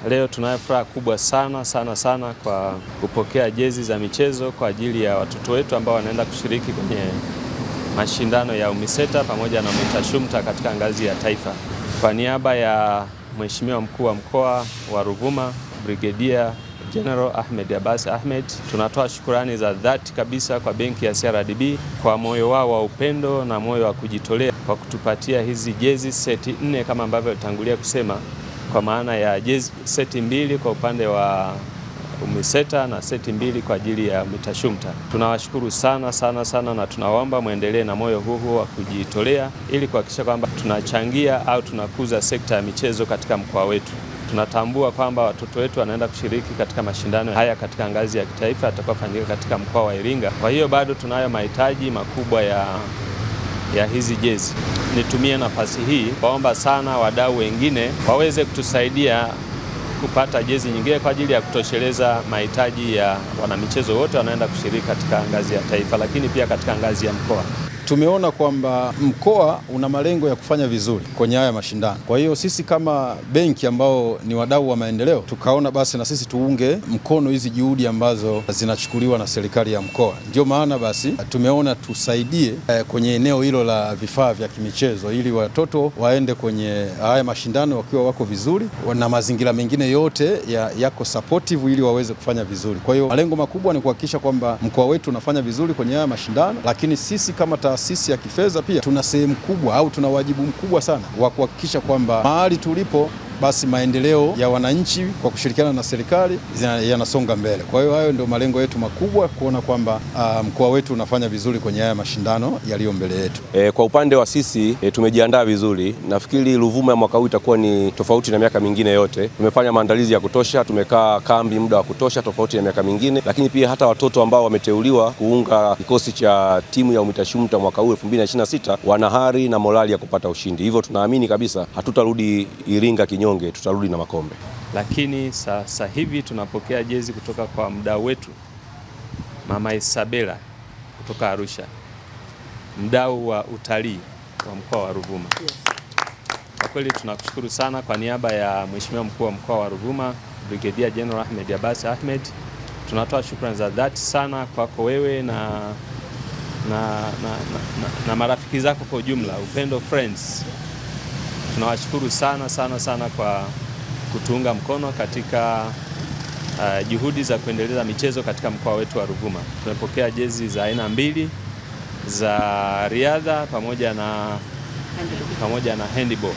Leo tunayo furaha kubwa sana kwa kupokea jezi za michezo kwa ajili ya watoto wetu ambao wanaenda kushiriki kwenye mashindano ya UMISETA pamoja na UMITASHUMTA katika ngazi ya taifa. Kwa niaba ya Mheshimiwa Mkuu wa Mkoa wa Ruvuma, Brigadier General Ahmed Abbas Ahmed, tunatoa shukurani za dhati kabisa kwa benki ya CRDB kwa moyo wao wa upendo na moyo wa kujitolea kwa kutupatia hizi jezi seti 4 kama ambavyo alitangulia kusema, kwa maana ya jezi seti 2 kwa upande wa UMISETA na seti 2 kwa ajili ya UMITASHUMTA. Tunawashukuru sana na tunawaomba muendelee na moyo huu wa kujitolea ili kuhakikisha kwamba tunachangia au tunakuza sekta ya michezo katika mkoa wetu. Tunatambua kwamba watoto wetu wanaenda kushiriki katika mashindano haya katika ngazi ya kitaifa yatakayofanyika katika mkoa wa Iringa. Kwa hiyo bado tunayo mahitaji makubwa ya hizi jezi. Nitumie nafasi hii kuomba sana wadau wengine waweze kutusaidia kupata jezi nyingine kwa ajili ya kutosheleza mahitaji ya wanamichezo wote wanaenda kushiriki katika ngazi ya taifa, lakini pia katika ngazi ya mkoa. Tumeona kwamba mkoa una malengo ya kufanya vizuri kwenye haya mashindano. Kwa hiyo sisi kama benki ambao ni wadau wa maendeleo, tukaona basi na sisi tuunge mkono hizi juhudi ambazo zinachukuliwa na serikali ya mkoa. Ndio maana basi tumeona tusaidie kwenye eneo hilo la vifaa vya kimichezo ili watoto waende kwenye haya mashindano wakiwa wako vizuri na mazingira mengine yote yako supportive ili waweze kufanya vizuri. Kwa hiyo malengo makubwa ni kuhakikisha kwamba mkoa wetu unafanya vizuri kwenye haya mashindano, lakini sisi kama taasisi ya kifedha pia tuna sehemu kubwa au tuna wajibu mkubwa sana wa kuhakikisha kwamba mahali tulipo basi maendeleo ya wananchi kwa kushirikiana na serikali yanasonga mbele. Kwa hiyo hayo ndio malengo yetu makubwa, kuona kwamba mkoa wetu unafanya vizuri kwenye haya mashindano yaliyo mbele yetu. Kwa upande wa sisi tumejiandaa vizuri. Nafikiri Ruvuma ya mwaka huu itakuwa ni tofauti na miaka mingine yote. Tumefanya maandalizi ya kutosha, tumekaa kambi muda wa kutosha tofauti na miaka mingine, lakini pia hata watoto ambao wameteuliwa kuunga kikosi cha timu ya UMITASHUMTA mwaka huu 2026 wana hari na morali ya kupata ushindi. Hivyo tunaamini kabisa hatutarudi Iringa kinyonge, tutarudi na makombe. Lakini sasa hivi tunapokea jezi kutoka kwa mdau wetu Mama Isabela kutoka Arusha, mdau wa utalii wa mkoa wa Ruvuma. Kwa kweli tunakushukuru sana kwa niaba ya Mheshimiwa Mkuu wa Mkoa wa Ruvuma, Brigadier General Ahmed Abbas Ahmed. Tunatoa shukrani za dhati sana kwako wewe na marafiki zako kwa ujumla, Upendo Friends. Tunawashukuru sana kwa kutuunga mkono katika juhudi za kuendeleza michezo katika mkoa wetu wa Ruvuma. Tumepokea jezi za aina 2 za riadha pamoja na handball.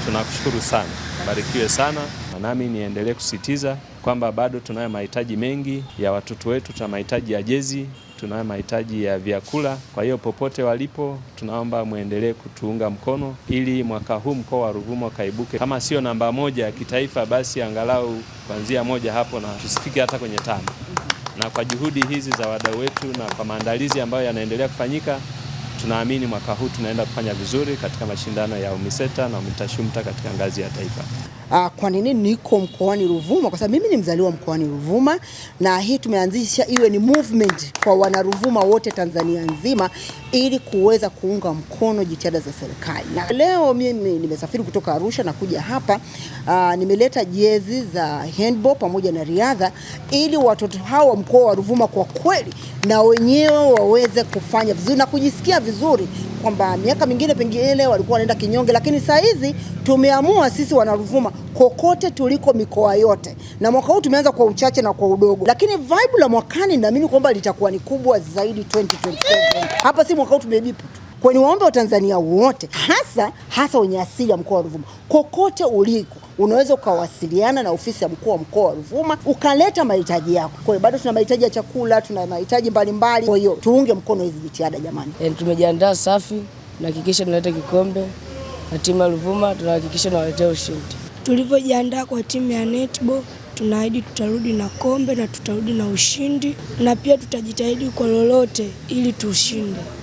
Tunakushukuru sana, barikiwe sana. Nami niendelee kusisitiza kwamba bado tunayo mahitaji mengi ya watoto wetu. Tuna mahitaji ya jezi, tunayo mahitaji ya vyakula. Kwa hiyo popote walipo, tunaomba muendelee kutuunga mkono ili mwaka huu mkoa wa Ruvuma kaibuke kama sio namba 1 ya kitaifa, basi angalau kuanzia 1 hapo na tusifike hata kwenye 5. Na kwa juhudi hizi za wadau wetu na kwa maandalizi ambayo yanaendelea kufanyika, tunaamini mwaka huu tunaenda kufanya vizuri katika mashindano ya UMISETA na UMITASHUMTA katika ngazi ya taifa. Kwa nini niko mkoani Ruvuma? Kwa sababu mimi ni mzaliwa mkoani Ruvuma, na hii tumeanzisha iwe ni movement kwa wana Ruvuma wote Tanzania nzima ili kuweza kuunga mkono jitihada za serikali. Na leo mimi nimesafiri kutoka Arusha na kuja hapa, nimeleta jezi za handball pamoja na riadha ili watoto hawa mkoa wa Ruvuma kwa kweli na wenyewe waweze kufanya vizuri na kujisikia vizuri, kwamba miaka mingine pengine walikuwa wanaenda kinyonge, lakini saa hizi tumeamua sisi wana Ruvuma kokote tuliko mikoa yote, na mwaka huu tumeanza kwa uchache na kwa udogo, lakini vibe la mwakani naamini kwamba litakuwa ni kubwa zaidi 2027. Hapa si mwaka huu tumebipu tu. Kwa ni waombe wa Tanzania wote hasa wenye asili ya mkoa wa Ruvuma, kokote uliko unaweza ukawasiliana na ofisi ya mkuu wa mkoa wa Ruvuma ukaleta mahitaji yako. Kwa hiyo bado tuna mahitaji ya chakula, tuna mahitaji mbalimbali. Kwa hiyo tuunge mkono hizi jitihada jamani. Tumejiandaa safi, tunahakikisha tunaleta kikombe na timu ya Ruvuma tunahakikisha tunaletea ushindi. Tulivyojiandaa kwa timu ya netball, tunaahidi tutarudi na kombe na tutarudi na ushindi, na pia tutajitahidi kwa lolote ili tushinde.